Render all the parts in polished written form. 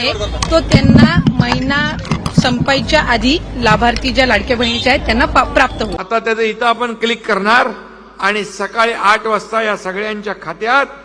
आहे तो त्यांना महिना संपायच्या आधी लाभार्थी ज्या लाडक्या बहिणीच्या आहेत त्यांना प्राप्त होईल। आता त्याचं इथं आपण क्लिक करणार आणि सकाळी 8 वाजता या सगळ्यांच्या खात्यात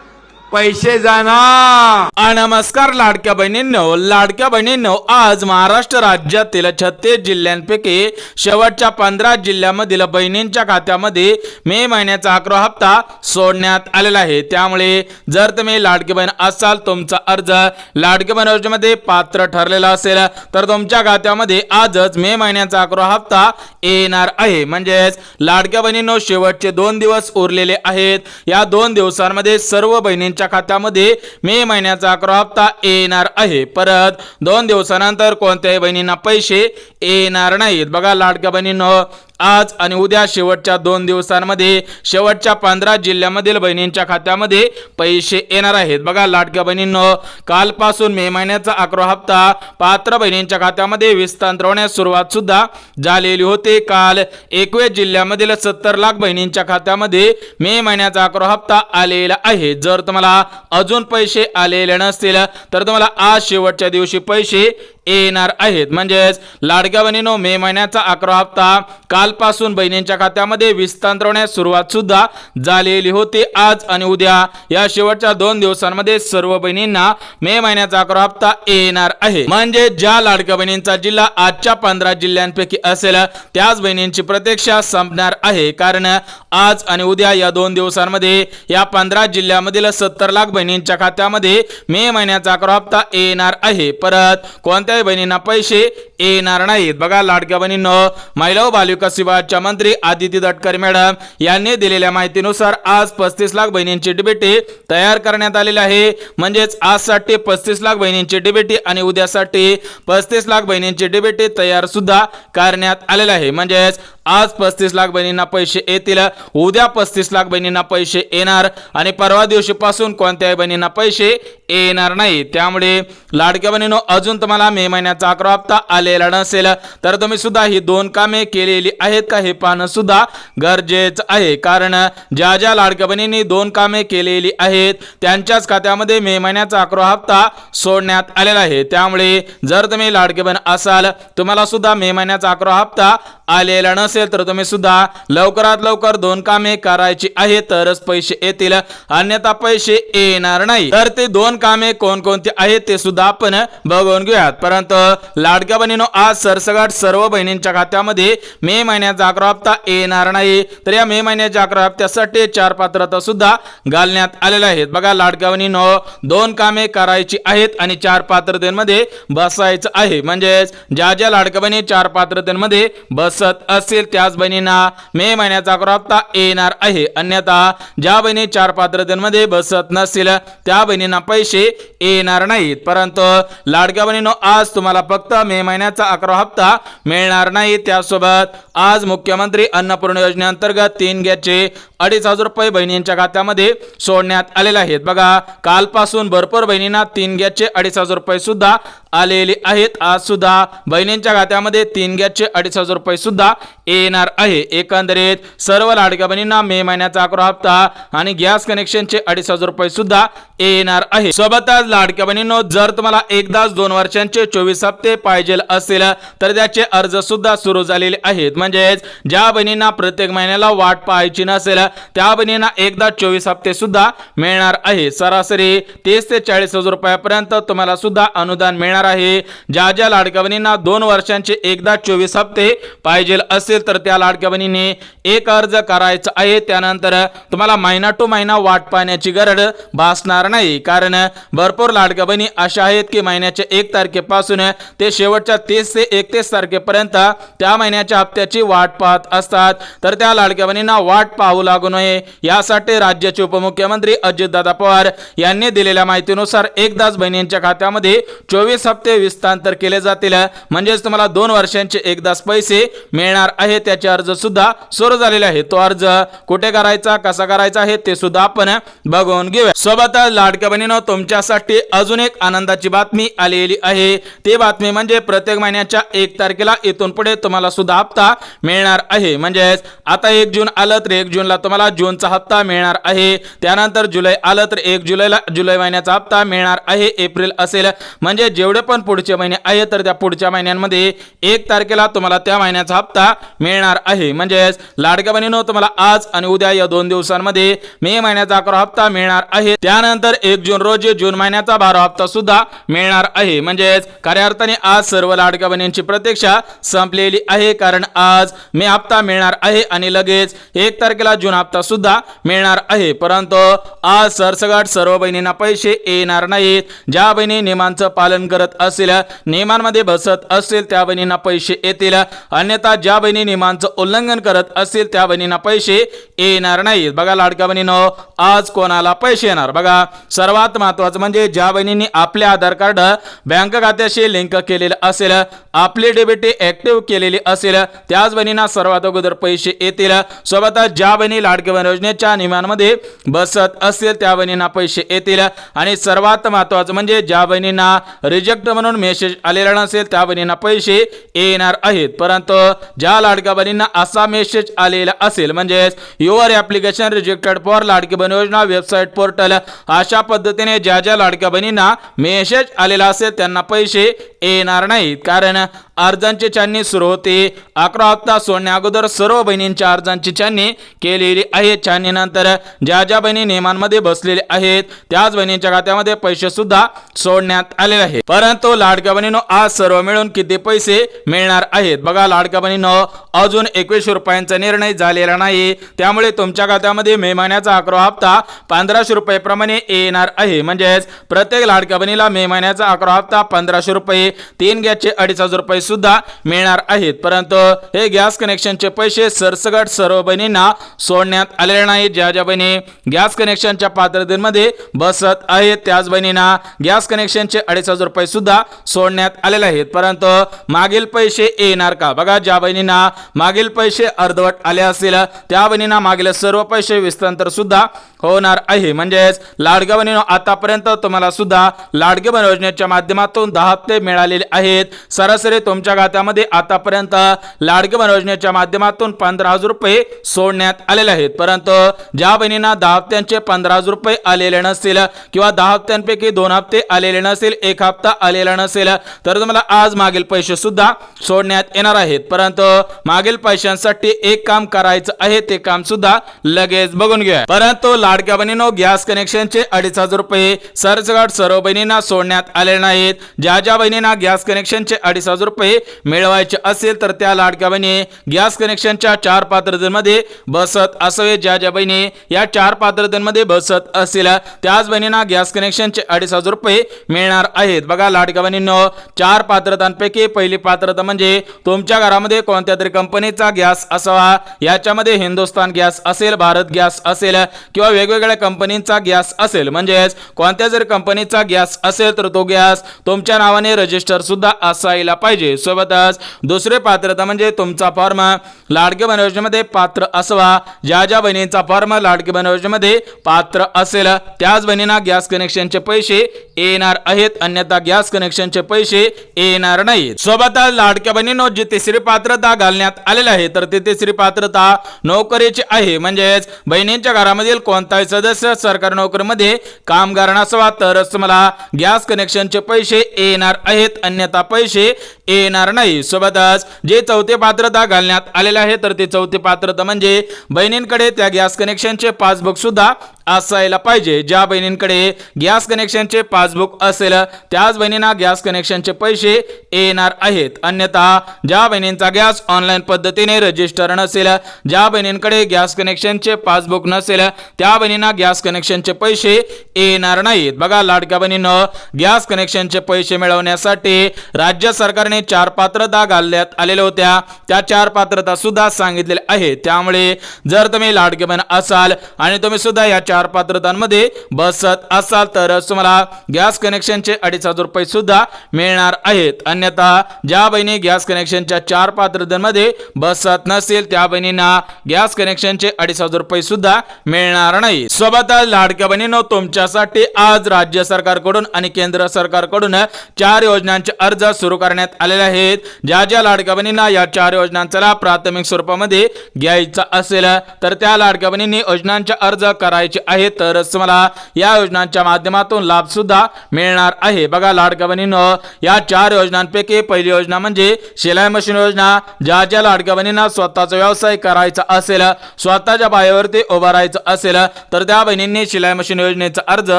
पैसे जाणार। नमस्कार लाडक्या बहिणींनो, आज महाराष्ट्र राज्यातील 36 जिल्ह्यांपैकी शेवटच्या 15 जिल्ह्यांमधील बहिणींच्या खात्यामध्ये मे महिन्याचा 11 हप्ता सोडण्यात आलेला आहे। त्यामुळे जर तुम्ही लाडकी बहीण असाल, तुमचा अर्ज लाडकी बहीण योजनेमध्ये पात्र ठरलेला असेल तर तुमच्या खात्यामध्ये आजच मे महिन्याचा 11 हप्ता येणार आहे। म्हणजेच लाडक्या बहिणींनो, शेवटचे 2 दिवस उरलेले आहेत। या 2 दिवसांमध्ये सर्व बहिणींच्या खात्यामध्ये मे महिन्याचा 11 हप्ता येणार आहे। परत 2 दिवसानंतर कोणत्याही बहिणींना पैसे येणार नाहीत। बघा लाडक्या बहिणींनो, आज आणि उद्या शेवटच्या 2 दिवसांमध्ये शेवटच्या 15 जिल्ह्यांमधील बहिणींच्या खात्यामध्ये पैसे येणार आहेत। बघा लाडक्या बहिणींनो, कालपासून मे महिन्याचा 11 हप्ता पात्र बहिणींच्या खात्यामध्ये विस्तार होण्यास सुरुवात सुद्धा झालेली होती। काल 21 जिल्ह्यांमधील 70 लाख बहिणींच्या खात्यामध्ये मे महिन्याचा 11 हप्ता आलेला आहे। जर तुम्हाला अजून पैसे आलेले नसतील तर तुम्हाला आज शेवटच्या दिवशी पैसे येणार आहेत। म्हणजेच लाडक्या बहिणींनो, मे महिन्याचा 11 हप्ता कालपासून बहिणींच्या खात्यामध्ये विस्तार होण्यास सुरुवात सुद्धा झालेली होती। आज आणि उद्या या शेवटच्या 2 दिवसांमध्ये सर्व बहिणींना मे महिन्याचा 11 हप्ता येणार आहे। म्हणजे ज्या लाडक्या बहिणींचा जिल्हा आजच्या 15 जिल्ह्यांपैकी असेल त्याच बहिणींची प्रतीक्षा संपणार आहे। कारण आज आणि उद्या या 2 दिवसांमध्ये या 15 जिल्ह्यांमधील 70 लाख बहिणींच्या खात्यामध्ये मे महिन्याचा 11 हप्ता येणार आहे। परत कोणत्याही बहिणींना पैसे येणार नाहीत। बघा लाडक्या बहिणींनो, महिला व बालविकास विभागाच्या मंत्री आदिती तटकरे मॅडम यांनी दिलेल्या माहितीनुसार आज 35 लाख बहिणींची डीबीटी तयार करण्यात आलेली आहे। म्हणजेच आजसाठी 35 लाख बहिणींची डीबीटी आणि उद्यासाठी 35 लाख बहिणींची डीबीटी तयार सुद्धा करण्यात आलेली आहे। म्हणजेच आज 35 लाख बहिणींना पैसे येतील, उद्या 35 लाख बहिणींना पैसे येणार आणि परवा दिवशीपासून कोणत्याही बहिणींना पैसे येणार नाही। त्यामुळे लाडक्या बहिणींनो, अजून तुम्हाला मे महिन्याचा 11 हप्ता आलेला नसेल तर तुम्ही सुद्धा ही 2 कामे केलेली आहेत का हे पाहणं सुद्धा गरजेचं आहे। कारण ज्या ज्या लाडक्या बहिणींनी 2 कामे केलेली आहेत त्यांच्याच खात्यामध्ये मे महिन्याचा 11 हप्ता सोडण्यात आलेला आहे। त्यामुळे जर तुम्ही लाडकी बहीण असाल, तुम्हाला सुद्धा मे महिन्याचा 11 हप्ता आलेला नसेल तर तुम्ही सुद्धा लवकरात लवकर 2 कामे करायची आहेत तरच पैसे येतील, अन्यथा पैसे येणार नाही। तर ते 2 कामे कोणकोणती आहेत ते सुद्धा आपण बघून घेऊयात। परंतु लाडक्या बहिणींनो, आज सरसकट सर्व बहिणींच्या खात्यामध्ये मे महिन्याचा 11 हप्ता येणार नाही। तर या मे महिन्याच्या 11 हप्त्यासाठी 4 पात्रता सुद्धा घालण्यात आलेल्या आहेत। बघा लाडक्या बहिणींनो, 2 कामे करायची आहेत आणि 4 पात्रतेमध्ये बसायचं आहे। म्हणजेच ज्या ज्या लाडक्या बहिणी 4 पात्रतेमध्ये बसत असतील त्याच बहिणींना मे महिन्याचा 11 हप्ता येणार आहे। अन्यथा ज्या बहिणी 4 पात्रतेमध्ये बसत नसतील त्या बहिणींना पैसे येणार नाहीत। परंतु लाडक्या बहिणींनो, आज तुम्हाला फक्त मे महिन्याचा 11 हप्ता मिळणार नाही, त्यासोबत आज मुख्यमंत्री अन्नपूर्णा योजनेअंतर्गत 3 गॅसचे 2,500 रुपये बहिणींच्या खात्यामध्ये सोडण्यात आलेले आहेत। बघा कालपासून भरपूर बहिणींना 3 गॅसचे 2,500 रुपये सुद्धा आलेले आहेत। आज सुद्धा बहिणींच्या खात्यामध्ये 3 गॅसचे 2,500 रुपये सुद्धा येणार आहे। एकंदरीत सर्व लाडक्या बहिणींना मे महिन्याचा 11 हप्ता आणि गॅस कनेक्शनचे 2,500 रुपये सुद्धा येणार आहे। सोबतच लाडक्या बहिणींनो, जर तुम्हाला एकदाच 2 वर्षांचे 24 हप्ते पाहिजे असेल तर त्याचे अर्ज सुद्धा सुरू झालेले आहेत। म्हणजेच ज्या बहिणींना प्रत्येक महिन्याला वाट पाहायची नसेल त्या बहिणींना एकदा 24 हप्ते सुद्धा मिळणार आहे। सरासरी 30 ते 40,000 रुपयापर्यंत तुम्हाला सुद्धा अनुदान मिळणार आहे। ज्या ज्या लाडक्या बहिणींना 2 वर्षांचे एकदा 24 हप्ते पाहिजे असेल तर त्या लाडक्या बहिणींनी एक अर्ज करायचा आहे। त्यानंतर तुम्हाला महिना टू महिना वाट पाहण्याची गरज भासणार नाही। कारण भरपूर लाडक्या बहिणी अशा आहेत की महिन्याच्या 1 तारखेपासून ते शेवटच्या 30 ते 31 तारखेपर्यंत त्या महिन्याच्या हप्त्याची वाट पाहत असतात। तर त्या लाडक्या बहिणींना वाट पाहू लागू नये यासाठी राज्याचे उपमुख्यमंत्री अजितदादा पवार यांनी दिलेल्या माहितीनुसार एकदाच बहिणींच्या खात्यामध्ये 24 हप्ते विस्तार केले जातील। म्हणजेच तुम्हाला 2 वर्षांचे एकदाच पैसे मिळणार आहे त्याचे अर्ज सुद्धा सुरू झालेले आहे. तो अर्ज कुठे करायचा, कसा करायचा आहे ते सुद्धा आपण बघून घेऊया. सोबतच लाडक्या बहिणींनो, तुमच्यासाठी अजून एक आनंदाची बातमी आलेली आहे. ती बातमी म्हणजे प्रत्येक महिन्याच्या 1 तारखेला इथून पुढे तुम्हाला सुद्धा हप्ता मिळणार आहे. म्हणजेच आता 1 जून आलं तर 1 जूनला तुम्हाला जूनचा हप्ता मिळणार आहे. त्यानंतर जुलै आलं तर 1 जुलैला जुलै महिन्याचा हप्ता मिळणार आहे. एप्रिल असेल म्हणजे जेवढे पण पुढचे महिने आहे तर त्या पुढच्या महिन्यांमध्ये 1 तारखेला तुम्हाला त्या महिन्याचा हप्ता मिळणार आहे. म्हणजेच लाडक्या बहिणींनो, तुम्हाला आज आणि उद्या या 2 दिवसांमध्ये मे महिन्याचा 11 हप्ता मिळणार आहे. त्यानंतर 1 जून रोजी जून महिन्याचा 12 हप्ता सुद्धा मिळणार आहे. म्हणजेच खऱ्या अर्थाने आज सर्व लाडक्या बहिणींची प्रतीक्षा संपलेली आहे, कारण आज मे हप्ता मिळणार आहे आणि लगेच 1 तारखेला जून हप्ता सुद्धा मिळणार आहे. परंतु आज सरसकट सर्व बहिणींना पैसे येणार नाहीत. ज्या बहिणी नियमांचं पालन करत असतील, नियमांमध्ये बसत असतील त्या बहिणींना पैसे येतील. अन्यथा ज्या बहिणी नियमांचं उल्लंघन करत असतील त्या बहिणींना पैसे येणार नाहीत. बघा लाडक्या बहिणींनो, आज कोणाला पैसे येणार बघा. सर्वात महत्त्वाचं म्हणजे ज्या बहिणींनी आपले आधार कार्ड बँक खात्याशी लिंक केलेले असेल, आपली डीबीटी ऍक्टिव्ह केलेली असेल, त्याच बहिणींना सर्वात अगोदर पैसे येतील. सोबतच ज्या बहिणी लाडक्या बहीण योजनेच्या नियमांमध्ये बसत असतील त्या बहिणींना पैसे येतील. आणि सर्वात महत्त्वाचं म्हणजे ज्या बहिणींना रिजेक्ट म्हणून मेसेज आलेला नसेल त्या बहिणींना पैसे येणार आहेत. परंतु ज्या लाडक्या बहिणींना असा मेसेज आलेला असेल, म्हणजेच your application rejected for Ladki Bahin योजना वेबसाईट पोर्टल, अशा पद्धतीने ज्या ज्या लाडक्या बहिणींना मेसेज आलेला असेल त्यांना पैसे येणार नाहीत. कारण अर्जांची छाननी सुरू होते. 11 हप्ता सोडण्या अगोदर सर्व बहिणींच्या अर्जांची छाननी केलेली आहे. छाननीनंतर ज्या ज्या बहिणी नियमांमध्ये बसलेले आहेत त्याच बहिणींच्या खात्यामध्ये पैसे सुद्धा सोडण्यात आलेले आहेत. परंतु लाडक्या बहिणींनो, आज सर्व मिळून किती पैसे मिळणार आहेत बघा. लाडक्या बहिणींनो, अजून 21 रुपयांचा निर्णय झालेला नाही. त्यामुळे तुमच्या खात्यामध्ये मे महिन्याचा 11 हप्ता 1500 रुपये प्रमाणे येणार आहे. म्हणजेच प्रत्येक लाडक्या बहिणीला मे महिन्याचा 11 हप्ता 1500 रुपये, 3 गॅसचे 2500 रुपये सुद्धा मिळणार आहेत. परंतु हे गॅस कनेक्शनचे पैसे सरसकट सर्व बहिणींना सोडण्यात आलेले नाहीत. ज्या ज्या बहिणी गॅस कनेक्शनच्या पात्रतेमध्ये बसत आहेत त्याच बहिणींना गॅस कनेक्शनचे 2500 रुपये सुद्धा सोडण्यात आलेले आहेत. परंतु मागील पैसे येणार का बघा. ज्या बहिणींना मागील पैसे अर्धवट आले असतील त्या बहिणींना मागील सर्व पैसे विस्तांतर सुद्धा होणार आहे. म्हणजेच लाडक्या बहिणींनो, आतापर्यंत तुम्हाला सुद्धा लाडकी बहीण योजनेच्या माध्यमातून 10 हप्ते मिळालेले आहेत. सरासरी तुमच्या खात्यामध्ये आतापर्यंत लाडकी बहीण योजनेच्या माध्यमातून 15,000 रुपये सोडण्यात आलेले आहेत. परंतु ज्या बहिणींना 10 हप्त्यांचे 15,000 रुपये आलेले नसतील किंवा 10 हप्त्यांपैकी 2 हप्ते आलेले नसेल, 1 हप्ता आलेला नसेल, तर तुम्हाला आज मागील पैसे सुद्धा सोडण्यात येणार आहेत. परंतु मागील पैशांसाठी एक काम करायचं आहे, ते काम सुद्धा लगेच बघून घ्या. परंतु लाडक्या बहिणींनो, गॅस कनेक्शनचे 2500 रुपये सरसकट सर्व बहिणींना सोडण्यात आले नाहीत. ज्या ज्या बहिणींना गॅस कनेक्शनचे 2500 रुपये मिळवायचे असेल तर त्या लाडक्या बहिणी गॅस कनेक्शनच्या 4 पात्रतेमध्ये बसत असावे. ज्या ज्या बहिणी या 4 पात्रतेमध्ये बसत असतील त्याच बहिणींना गॅस कनेक्शनचे 2500 रुपये मिळणार आहेत. बघा लाडक्या बहिणींनो, 4 पात्रतांपैकी पहिली पात्रता म्हणजे तुमच्या घरामध्ये कोणत्या तरी कंपनीचा गॅस असावा. याच्यामध्ये हिंदुस्तान गॅस असेल, भारत गॅस असेल किंवा वेगवेगळ्या कंपनीचा गॅस असेल. म्हणजेच कोणत्या जरी कंपनीचा गॅस असेल तर तो गॅस तुमच्या नावाने रजिस्टर सुद्धा असायला पाहिजे. सोबतच दुसरी पात्रता म्हणजे तुमचा फॉर्म लाडकी बहीण योजनेमध्ये पात्र असावा. ज्या ज्या बहिणींचा फॉर्म लाडकी बहीण योजनेमध्ये पात्र असेल त्याच बहिणींना गॅस कनेक्शनचे पैसे येणार आहेत, अन्यथा गॅस कनेक्शनचे पैसे येणार नाहीत. सोबतच लाडक्या बहिणींनो, जी तिसरी पात्रता घालण्यात आलेली आहे तर ती तिसरी पात्रता नोकरीची आहे. म्हणजेच बहिणींच्या घरामधील कोणताही सदस्य सरकारी नोकरीमध्ये कामगार नसावा तरच तुम्हाला गॅस कनेक्शनचे पैसे येणार आहेत, अन्यथा पैसे येणार नाही. सोबतच जे चौथी पात्रता घालण्यात आलेले आहे तर ती चौथी पात्रता म्हणजे बहिणींकडे त्या गॅस कनेक्शनचे पासबुक सुद्धा असायला पाहिजे. ज्या बहिणींकडे गॅस कनेक्शनचे पासबुक असेल त्याच बहिणींना गॅस कनेक्शनचे पैसे येणार आहेत. अन्यथा ज्या बहिणींचा गॅस ऑनलाईन पद्धतीने रजिस्टर नसेल, ज्या बहिणींकडे गॅस कनेक्शनचे पासबुक नसेल त्या बहिणींना गॅस कनेक्शनचे पैसे येणार नाहीत. बघा लाडक्या बहिणींनो, गॅस कनेक्शनचे पैसे मिळवण्यासाठी राज्य सरकारने 4 पात्रता घालण्यात आलेल्या होत्या. त्या 4 पात्रता सुद्धा सांगितलेल्या आहेत. त्यामुळे जर तुम्ही लाडकी बहीण असाल आणि तुम्ही सुद्धा या 4 4 पात्रतांमध्ये बसत असाल तरच तुम्हाला गॅस कनेक्शनचे 2,500 रुपये सुद्धा मिळणार आहेत. अन्यथा ज्या बहिणी गॅस कनेक्शनच्या 4 पात्रतांमध्ये बसत नसेल त्या बहिणींना गॅस कनेक्शनचे 2,500 रुपये सुद्धा मिळणार नाही. सोबतच लाडक्या बहिणींनो, तुमच्यासाठी आज राज्य सरकारकडून आणि केंद्र सरकारकडून 4 योजनांचे अर्ज सुरू करण्यात आलेले आहेत. ज्या लाडक्या बहिणींना या 4 योजनांचा लाभ प्राथमिक स्वरूपामध्ये घ्यायचा असेल तर त्या लाडक्या बहिणींनी योजनांचे अर्ज करायचे आहेत, तरच तुम्हाला या योजनांच्या माध्यमातून लाभ सुद्धा मिळणार आहे. बघा लाडक्या बहिणींनो, या 4 योजनांपैकी पहिली योजना म्हणजे शिलाई मशीन योजना. ज्या लाडक्या बहिणींना स्वतःचा व्यवसाय करायचा असेल, स्वतःच्या पायावरती उभा राहायचं असेल तर त्या बहिणींनी शिलाई मशीन योजनेचा अर्ज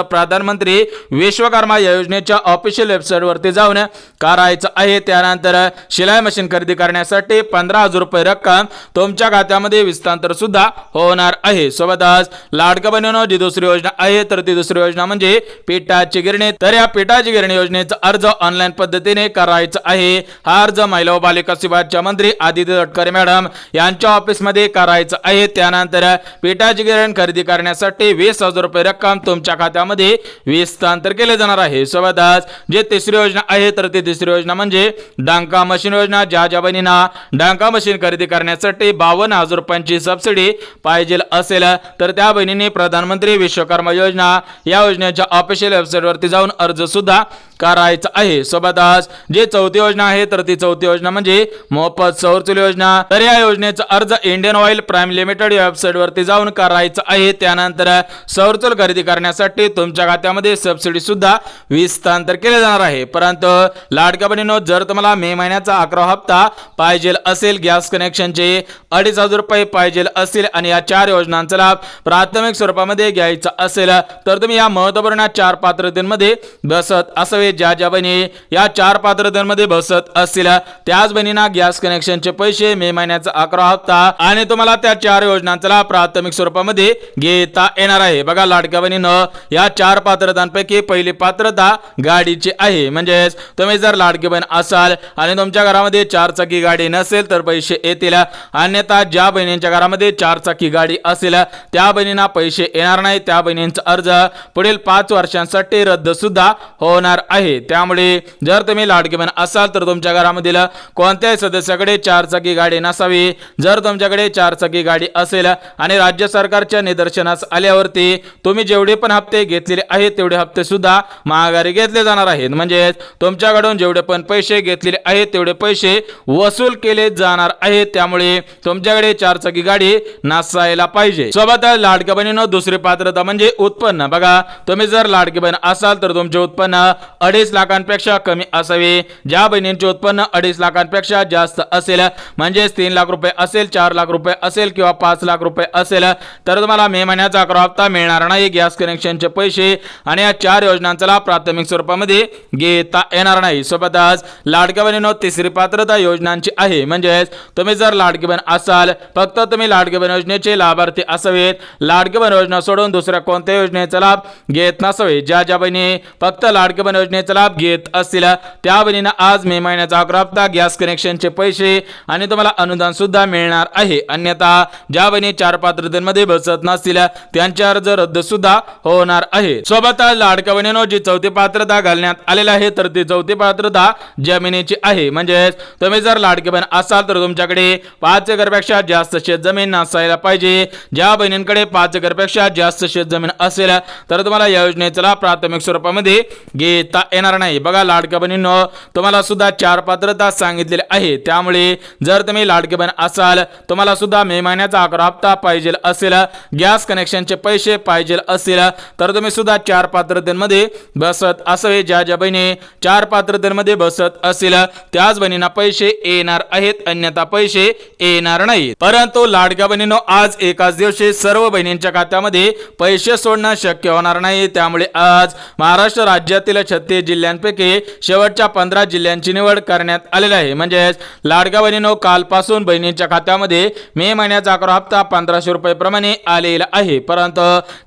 प्रधानमंत्री विश्वकर्मा या योजनेच्या ऑफिशियल वेबसाईट वरती जाऊन करायचं आहे. त्यानंतर शिलाई मशीन खरेदी करण्यासाठी 15,000 रुपये रक्कम तुमच्या खात्यामध्ये हस्तांतर सुद्धा होणार आहे. सोबतच लाडक्या बहिणींनो, जी दुसरी योजना आहे तर ती दुसरी योजना म्हणजे पिठाची गिरणी. तर या पिठाची गिरणी योजनेचा अर्ज ऑनलाईन पद्धतीने करायचा आहे. हा अर्ज महिला व बालिका विभागाच्या मंत्री आदित्य तटकरे मॅडम यांच्या ऑफिस मध्ये करायचा आहे. त्यानंतर पिठाची गिरणी खरेदी करण्यासाठी 20,000 रुपये रक्कम तुमच्या खात्यामध्ये हस्तांतर केले जाणार आहे. सोबतच जे तिसरी योजना आहे तर ती तिसरी योजना म्हणजे डांका मशीन योजना. ज्या बहिणींना डांका मशीन खरेदी करण्यासाठी 52,000 रुपयांची सबसिडी पाहिजे असेल तर त्या बहिणींनी प्रधानमंत्री विश्वकर्मा योजना या योजनेच्या ऑफिशियल वेबसाईट वरती जाऊन अर्ज सुद्धा करायचा आहे. सोबतच जे चौथी योजना आहे तर ती चौथी योजना म्हणजे मोफत सौर चूल योजना. तर या योजनेचा अर्ज इंडियन ऑइल प्राइम लिमिटेड या वेबसाईट वरती जाऊन करायचा आहे. त्यानंतर सौर चूल खरेदी करण्यासाठी तुमच्या खात्यामध्ये सबसिडी सुद्धा हस्तांतर केले जाणार आहे. परंतु लाडक्या बहिणींनो, जर तुम्हाला मे महिन्याचा 11वा हप्ता पाहिजे असेल, गॅस कनेक्शनचे 2,500 रुपये पाहिजे असेल आणि या 4 योजनांचा लाभ प्राथमिक स्वरूपामध्ये घ्यायचा असेल तर तुम्ही या महत्त्वपूर्ण 4 पात्रतेमध्ये बसत असावे. ज्या बहिणी या 4 पात्रतेमध्ये बसत असतील त्याच बहिणींना गॅस कनेक्शनचे पैसे मे महिन्याचा 11वा हप्ता आणि तुम्हाला त्या 4 योजनांचा लाभ प्राथमिक स्वरूपामध्ये घेता येणार आहे. बघा लाडक्या बहिणींनो, या 4 पात्रतांपैकी पहिली पात्रता गाडीची आहे. म्हणजेच तुम्ही जर लाडकी बहीण असाल आणि तुमच्या घरामध्ये 4 चाकी गाडी नसेल तर पैसे येतील. अन्यथा ज्या बहिणींच्या घरामध्ये 4 चाकी गाडी असेल त्या बहिणींना पैसे येणार नाही. त्या बहिणींचा अर्ज पुढील 5 वर्षांसाठी रद्द सुद्धा होणार आहे. त्यामुळे जर तुम्ही लाडकी बहीण असाल तर तुमच्या घरामधील कोणत्याही सदस्याकडे 4 चाकी गाडी नसावी. जर तुमच्याकडे 4 चाकी गाडी असेल आणि राज्य सरकारच्या निदर्शनास आल्यावरती तुम्ही जेवढे पण हप्ते घेतलेले आहेत तेवढे हप्ते सुद्धा माघारी घेतले जाणार आहेत. म्हणजे तुमच्याकडून जेवढे पण पैसे घेतलेले आहेत तेवढे पैसे वसूल केले जाणार आहेत. त्यामुळे तुमच्याकडे 4 चाकी गाडी नसायला पाहिजे. सोबतच लाडक्या बहिणींनो, दुसरी पात्रता म्हणजे उत्पन्न. बघा, तुम्ही जर लाडकी बहीण असाल तर तुमचे उत्पन्न 2.5 लाखांपेक्षा कमी असावे. ज्या बहिणींचे उत्पन्न 2.5 लाखांपेक्षा जास्त असेल, म्हणजे 3 लाख रुपये असेल, 4 लाख रुपये असेल किंवा 5 लाख रुपये असेल तर तुम्हाला मे महिन्याचा 11वा हप्ता मिळणार नाही. गॅस कनेक्शनचे पैसे आणि या 4 योजनांचा लाभ प्राथमिक स्वरूपामध्ये घेता येणार नाही. सोबतच लाडक्या बहिणींनो, तिसरी पात्रता योजनांची आहे. म्हणजेच तुम्ही जर लाडकी बहीण असाल, फक्त तुम्ही लाडकी बहीण योजनेचे लाभार्थी असावेत. लाडकी बहीण योजना सोडून दुसऱ्या कोणत्याही योजनेचा लाभ घेत नसावे. ज्या बहिणी फक्त लाडकी बहीण योजनेचा लाभ घेत असतील त्या बहिणींना आज मे महिन्याचा 11वा हप्ता, गॅस कनेक्शनचे पैसे आणि तुम्हाला अनुदान सुद्धा मिळणार आहे. अन्यथा ज्या बहिणी 4 पात्रतेमध्ये बसत नसतील त्यांचे अर्ज रद्द सुद्धा होणार आहे. सोबतच लाडक्या बहिणींनो, जी चौथी पात्रता घालण्यात आलेली आहे तर ती चौथी पात्रता जमिनीची आहे. म्हणजेच तुम्ही जर लाडकी बहीण असाल तर तुमच्याकडे 5 एकरपेक्षा जास्त शेत जमीन नसायला पाहिजे. ज्या बहिणींकडे 5 एकरपेक्षा जास्त शेत जमीन असेल तर तुम्हाला या योजनेचा लाभ प्राथमिक स्वरूपामध्ये घेता येणार नाही. बघा लाडक्या बहिणींनो, तुम्हाला सुद्धा 4 पात्रता सांगितलेले आहे. त्यामुळे जर तुम्ही लाडकी बहीण असाल, तुम्हाला सुद्धा मे महिन्याचा 11वा हप्ता पाहिजे असेल, गॅस कनेक्शनचे पैसे पाहिजे असेल तर तुम्ही सुद्धा 4 पात्रतेमध्ये बसत असावे. ज्या बहिणी 4 पात्रतेमध्ये बसत असेल त्याच बहिणींना पैसे येणार आहेत, अन्यथा पैसे येणार नाहीत. परंतु लाडक्या बहिणींनो, आज एकाच दिवशी सर्व बहिणींच्या खात्यामध्ये पैसे सोडणं शक्य होणार नाही. त्यामुळे आज महाराष्ट्र राज्यातील 36 36 जिल्ह्यांपैकी शेवटच्या 15 जिल्ह्यांची निवड करण्यात आलेली आहे. म्हणजेच लाडक्या बहिणींनो, कालपासून बहिणींच्या खात्यामध्ये मे महिन्याचा अकरा हप्ता 1500 रुपये प्रमाणे आलेला आहे. परंतु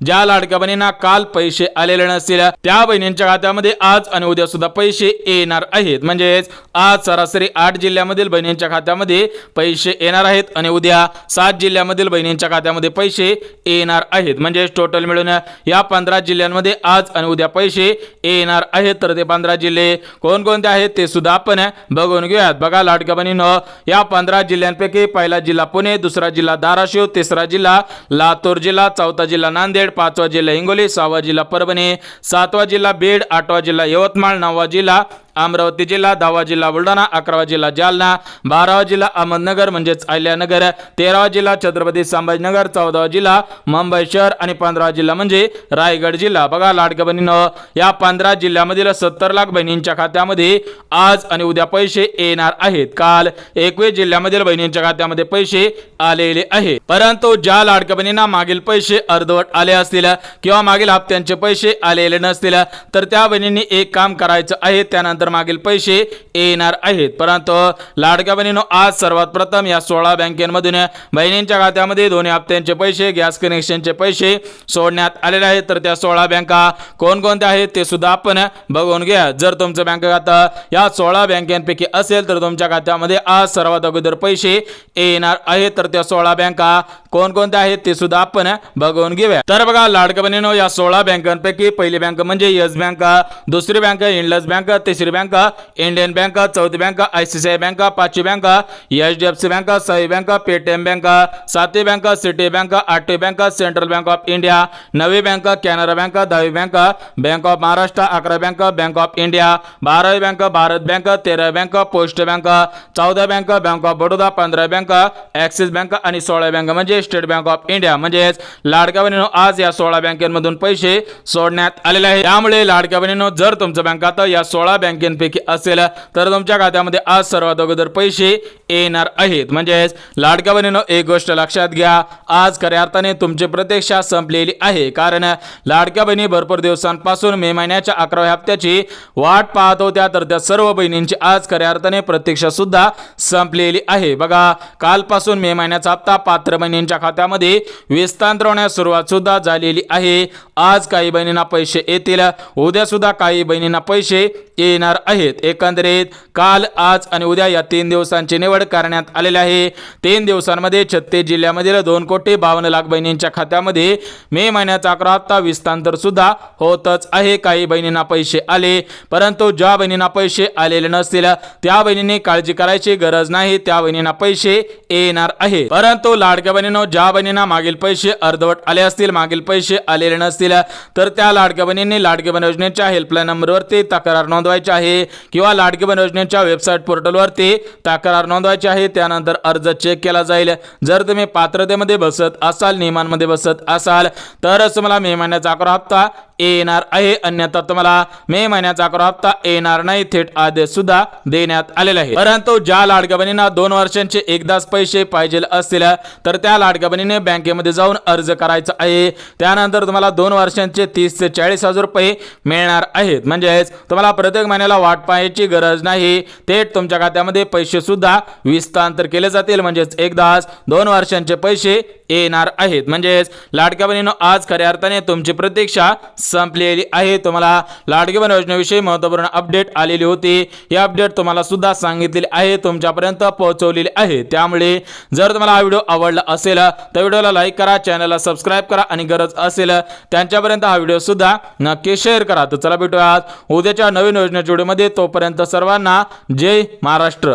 ज्या लाडक्या बहिणींना काल पैसे आलेले नसतील त्या बहिणींच्या खात्यामध्ये आज आणि उद्या सुद्धा पैसे येणार आहेत. म्हणजेच आज सरासरी 8 जिल्ह्यामधील बहिणींच्या खात्यामध्ये पैसे येणार आहेत आणि उद्या 7 जिल्ह्यामधील बहिणींच्या खात्यामध्ये पैसे येणार आहेत. म्हणजेच टोटल मिळून या 15 जिल्ह्यांमध्ये आज आणि उद्या पैसे येणार आहेत. तर ते 15 जिल्हे कोणकोणते आहेत ते सुद्धा आपण बघून घेऊयात. बघा लाडक्या बहिणींनो, या 15 जिल्ह्यांपैकी पहिला जिल्हा पुणे, दुसरा जिल्हा धाराशिव, तिसरा जिल्हा लातूर जिल्हा, चौथा जिल्हा नांदेड, पाचवा जिल्हा हिंगोली, सहावा जिल्हा परभणी, सातवा जिल्हा बीड, आठवा जिल्हा यवतमाळ, नववा जिल्हा अमरावती जिल्हा, 10वा जिल्हा बुलढाणा, 11वा जिल्हा जालना, 12वा जिल्हा अहमदनगर म्हणजेच अहिल्यानगर, 13वा जिल्हा छत्रपती संभाजीनगर, 14वा जिल्हा मुंबई शहर आणि 15वा जिल्हा म्हणजे रायगड जिल्हा. बघा लाडक्या बहिणींनो, या 15 जिल्ह्यामधील 70 लाख बहिणींच्या खात्यामध्ये आज आणि उद्या पैसे येणार आहेत. काल 21 जिल्ह्यामधील बहिणींच्या खात्यामध्ये पैसे आलेले आहेत. परंतु ज्या लाडक्या बहिणींना मागील पैसे अर्धवट आले असतील किंवा मागील हप्त्यांचे पैसे आलेले नसतील तर त्या बहिणींनी एक काम करायचं आहे, त्यानंतर मागील पैसे येणार आहेत. परंतु लाडक्या बहिणींनो, आज सर्वात प्रथम या 16 बँकेमधून बहिणींच्या खात्यामध्ये दोन्ही हप्त्यांचे पैसे, गॅस कनेक्शनचे पैसे सोडण्यात आलेले आहेत. तर त्या 16 बँका कोणकोणत्या आहेत ते सुद्धा आपण बघून घ्या. जर तुमचं बँक खातं या 16 बँकांपैकी असेल तर तुमच्या खात्यामध्ये आज सर्वात अगोदर पैसे येणार आहेत. तर त्या 16 बँका कोणकोणत्या आहेत ते सुद्धा आपण बघून घेऊया. तर बघा लाडक्या बहिणींनो, या 16 बँकांपैकी पहिली बँक म्हणजे येस बँक, दुसरी बँक इंडस बँक, तिसरी बँक इंडियन बँक, चौथी बँक ICICI बँक, पाचवी बँक HDFC बँक, सहावी बँक पेटीएम बँक, सातवी बँक सिटी बँक, आठवी bank central bank of India, नववी बँक कॅनरा बँक, 10वी बँक बँक ऑफ महाराष्ट्र, 11वी बँक बँक ऑफ इंडिया, 12वी बँक भारत बँक, 13वी बँक पोस्ट बँक, 14वी बँक बँक ऑफ बडोदा, 15वी बँक ऍक्सिस बँक आणि 16वी बँक म्हणजे स्टेट बँक ऑफ इंडिया. म्हणजेच लाडक्या बहिणींनो, आज या 16 बँकांमधून पैसे सोडण्यात आलेले आहेत. त्यामुळे लाडक्या बहिणींनो, जर तुमचं बँक खातं या 16 बँकांपैकी असेल तर तुमच्या खात्यामध्ये आज सर्वात अगोदर पैसे येणार आहेत. म्हणजेच लाडक्या बहिणींनो, एक गोष्ट लक्षात घ्या, आज खऱ्या अर्थाने तुमची प्रतीक्षा संपलेली आहे. कारण लाडक्या बहिणी भरपूर दिवसांपासून मे महिन्याच्या 11व्या हप्त्याची वाट पाहत होत्या. तर त्या सर्व बहिणींची आज खऱ्या अर्थाने प्रतीक्षा सुद्धा संपलेली आहे. बघा, कालपासून मे महिन्याचा हप्ता पात्र बहिणींच्या खात्यामध्ये विस्तांतर होण्यास सुरुवात सुद्धा झालेली आहे. आज काही बहिणींना पैसे येतील, उद्या सुद्धा काही बहिणींना पैसे येणार आहेत. एकंदरीत काल, आज आणि उद्या या 3 दिवसांची निवड करण्यात आलेली आहे. 3 दिवसांमध्ये 36 जिल्ह्यामधील 2,52,00,000 बहिणींच्या खात्यामध्ये मे महिन्याचा 11 हप्ता विस्तांतर सुद्धा होतच आहे. काही बहिणींना पैसे आले, परंतु ज्या बहिणींना पैसे आलेले नसतील त्या बहिणींनी काळजी करायची गरज नाही, त्या बहिणींना पैसे येणार आहे. परंतु लाडक्या बहिणींनो, ज्या बहिणींना मागील पैसे अर्धवट आले असतील, मागील पैसे आलेले नसतील तर त्या लाडक्या बहिणींनी लाडकी बहीण योजनेच्या हेल्पलाईन नंबरवरती तक्रार नोंदवायची आहे किंवा लाडकी बहीण योजनेच्या वेबसाईट पोर्टलवरती तक्रार नोंदवायची आहे. त्यानंतर अर्ज चेक केला जाईल. जर तुम्ही पात्रतेमध्ये बसत असाल, नियमांमध्ये बसत असाल तरच तुम्हाला मे महिन्याचा 11 हप्ता येणार आहे, अन्यथा तुम्हाला मे महिन्याचा 11 हप्ता येणार नाही. थेट आदेश सुद्धा देण्यात आलेला आहे. परंतु ज्या लाडक्या बहिणींना 2 वर्षांचे एकदाच पैसे पाहिजे असतील तर त्या लाडक्या बहिणीने बँकेमध्ये जाऊन अर्ज करायचा आहे. त्यानंतर तुम्हाला 2 वर्षांचे 30 ते 40 हजार रुपये मिळणार आहेत. म्हणजेच तुम्हाला प्रत्येक महिन्याला वाट पाहायची गरज नाही, थेट तुमच्या खात्यामध्ये पैसे सुद्धा विस्तांतर केले जातील. म्हणजेच एकदाच 2 वर्षांचे पैसे येणार आहेत. म्हणजेच लाडक्या बहिणींनो, आज खऱ्या अर्थाने तुमची प्रतीक्षा संपलेली आहे. तुम्हाला लाडकी बहीण योजनेविषयी महत्त्वपूर्ण अपडेट आलेली होती. ही अपडेट तुम्हाला सुद्धा सांगितलेली आहे, तुमच्यापर्यंत पोहोचवलेली आहे. त्यामुळे जर तुम्हाला हा व्हिडिओ आवडला असेल तर व्हिडिओला लाईक करा, चॅनलला सबस्क्राईब करा आणि गरज असेल त्यांच्यापर्यंत हा व्हिडिओ सुद्धा नक्की शेअर करा. तर चला भेटूयात उद्याच्या नवीन योजनेच्या व्हिडिओमध्ये. तोपर्यंत सर्वांना जय महाराष्ट्र.